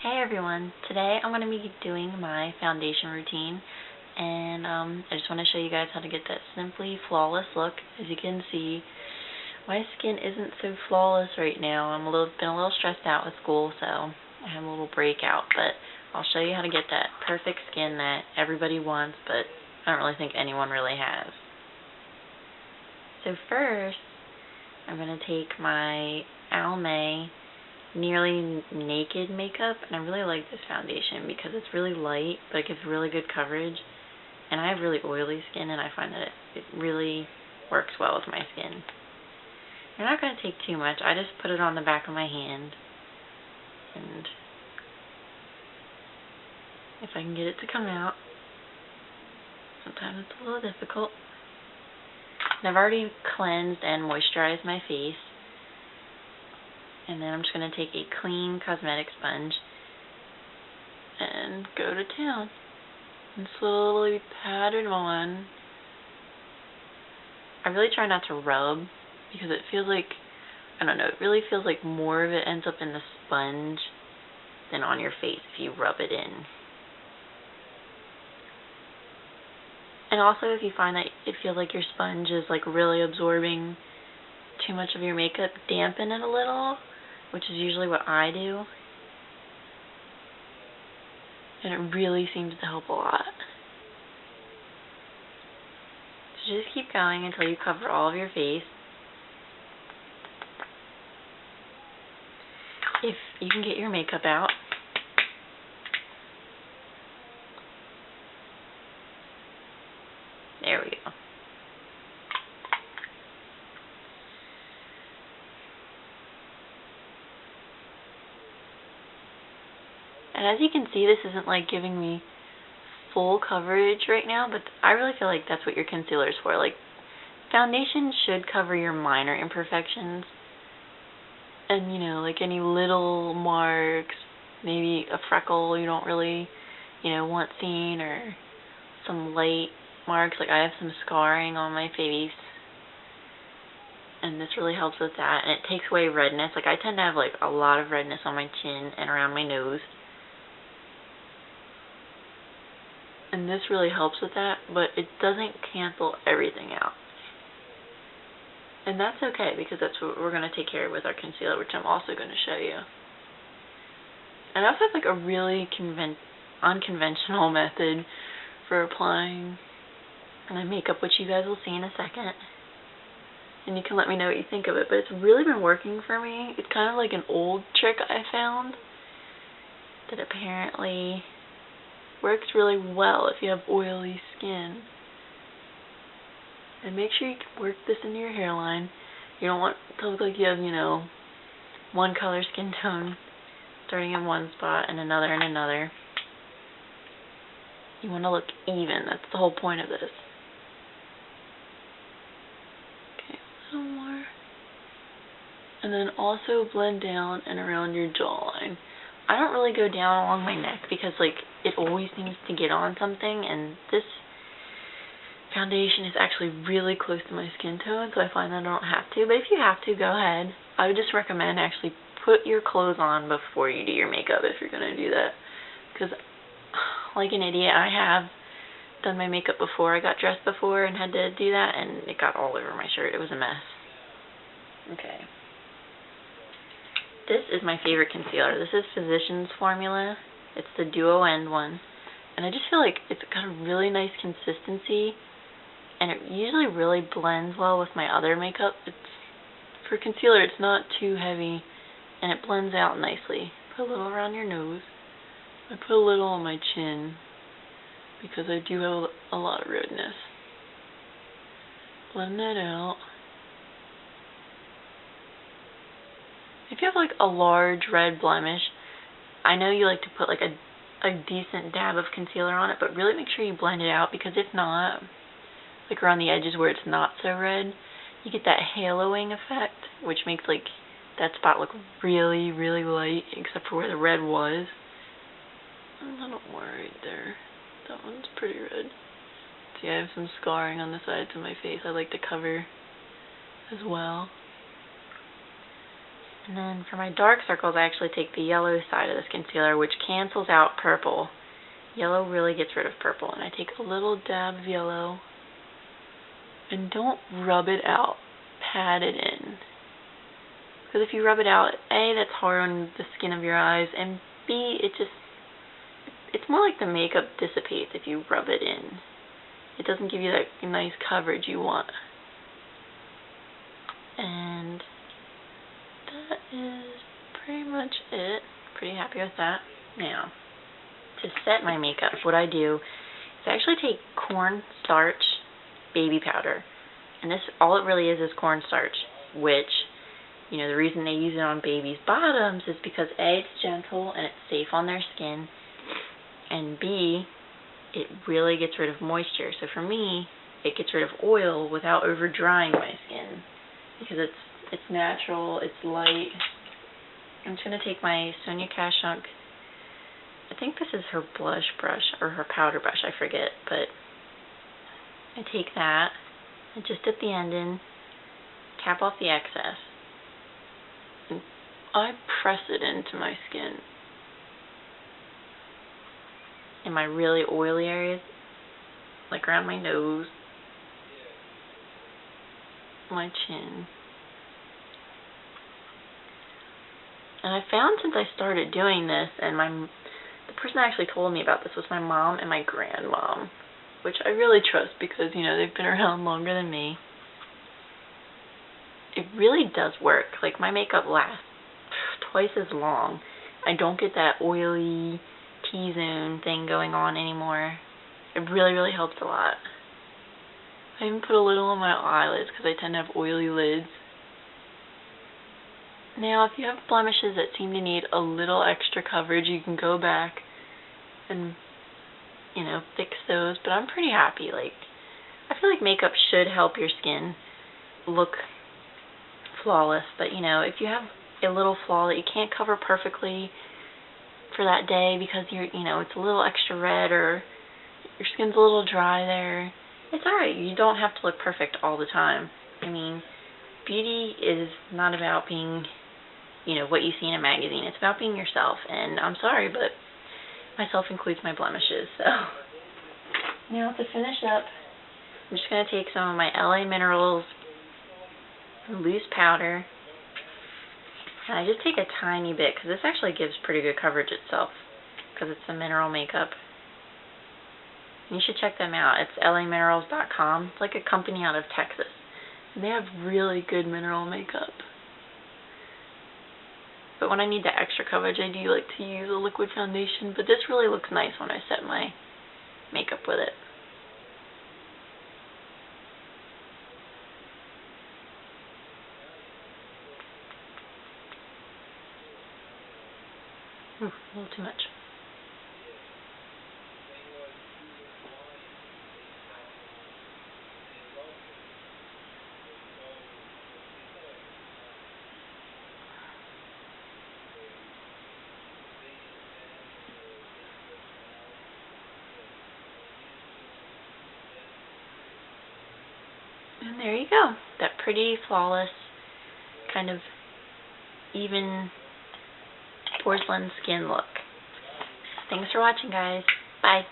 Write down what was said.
Hey everyone, today I'm going to be doing my foundation routine, and I just want to show you guys how to get that simply flawless look. As you can see, my skin isn't so flawless right now. I'm been a little stressed out with school, so I have a little breakout, but I'll show you how to get that perfect skin that everybody wants, but I don't really think anyone really has. So first, I'm going to take my Almay Nearly Naked makeup, and I really like this foundation because it's really light, but it gives really good coverage, and I have really oily skin, and I find that it really works well with my skin. You're not going to take too much. I just put it on the back of my hand, and if I can get it to come out, sometimes it's a little difficult. And I've already cleansed and moisturized my face. And then I'm just going to take a clean cosmetic sponge and go to town and slowly pat it on. I really try not to rub because it feels like, I don't know, it really feels like more of it ends up in the sponge than on your face if you rub it in. And also if you find that it feels like your sponge is like really absorbing too much of your makeup, dampen it a little, which is usually what I do, and it really seems to help a lot. So just keep going until you cover all of your face. If you can get your makeup out, there we go. And as you can see, this isn't like giving me full coverage right now, but I really feel like that's what your concealer is for. Like, foundation should cover your minor imperfections, and you know, like any little marks, maybe a freckle you don't really, want seen, or some light marks. Like I have some scarring on my face, and this really helps with that, and it takes away redness. Like I tend to have like a lot of redness on my chin and around my nose. And this really helps with that, but it doesn't cancel everything out. And that's okay, because that's what we're going to take care of with our concealer, which I'm also going to show you. And I also have like a really unconventional method for applying my makeup, which you guys will see in a second. And you can let me know what you think of it, but it's really been working for me. It's kind of like an old trick I found that apparently works really well if you have oily skin. And make sure you can work this into your hairline. You don't want to look like you have, one color skin tone starting in one spot and another in another. You want to look even. That's the whole point of this. Okay, a little more. And then also blend down and around your jawline. I don't really go down along my neck because it always seems to get on something, and this foundation is actually really close to my skin tone, so I find that I don't have to. But if you have to, go ahead. I would just recommend actually put your clothes on before you do your makeup if you're going to do that, because like an idiot, I have done my makeup before. I got dressed before and had to do that, and it got all over my shirt. It was a mess. Okay. This is my favorite concealer. This is Physicians Formula. It's the Duo End one. And I just feel like it's got a really nice consistency, and it usually really blends well with my other makeup. For concealer, it's not too heavy, and it blends out nicely. Put a little around your nose. I put a little on my chin because I do have a lot of redness. Blend that out. If you have like a large red blemish, I know you like to put like a decent dab of concealer on it, but really make sure you blend it out, because if not, like around the edges where it's not so red, you get that haloing effect, which makes like that spot look really, really light, except for where the red was. A little more right there. That one's pretty red. See, I have some scarring on the sides of my face I like to cover as well. And then for my dark circles, I actually take the yellow side of this concealer, which cancels out purple. Yellow really gets rid of purple. And I take a little dab of yellow. And don't rub it out. Pat it in. Because if you rub it out, A, that's hard on the skin of your eyes, and B, it's more like the makeup dissipates if you rub it in. It doesn't give you that nice coverage you want. And that is pretty much it. Pretty happy with that. Now, to set my makeup, what I do is I actually take cornstarch baby powder. And this, all it really is cornstarch, which, you know, the reason they use it on babies' bottoms is because A, it's gentle and it's safe on their skin, and B, it really gets rid of moisture. So for me, it gets rid of oil without over drying my skin, because it's natural, it's light. I'm just going to take my Sonia Kashuk, I think this is her blush brush, or her powder brush, I forget, but I take that, and just dip the end in, tap off the excess, and I press it into my skin. In my really oily areas, like around my nose, my chin. And I found since I started doing this, and the person that actually told me about this was my mom and my grandmom, which I really trust because, you know, they've been around longer than me. It really does work. Like, my makeup lasts twice as long. I don't get that oily T-zone thing going on anymore. It really, really helps a lot. I even put a little on my eyelids because I tend to have oily lids. Now, if you have blemishes that seem to need a little extra coverage, you can go back and, you know, fix those. But I'm pretty happy. Like, I feel like makeup should help your skin look flawless. But, you know, if you have a little flaw that you can't cover perfectly for that day because you know, it's a little extra red or your skin's a little dry there, it's alright. You don't have to look perfect all the time. I mean, beauty is not about being, you know, what you see in a magazine. It's about being yourself. And I'm sorry, but myself includes my blemishes. So now to finish up, I'm just going to take some of my LA Minerals loose powder. And I just take a tiny bit because this actually gives pretty good coverage itself because it's a mineral makeup. And you should check them out. It's laminerals.com. It's like a company out of Texas. And they have really good mineral makeup. But when I need the extra coverage, I do like to use a liquid foundation. But this really looks nice when I set my makeup with it. Ooh, a little too much. And there you go. That pretty, flawless, kind of even porcelain skin look. Thanks for watching, guys. Bye.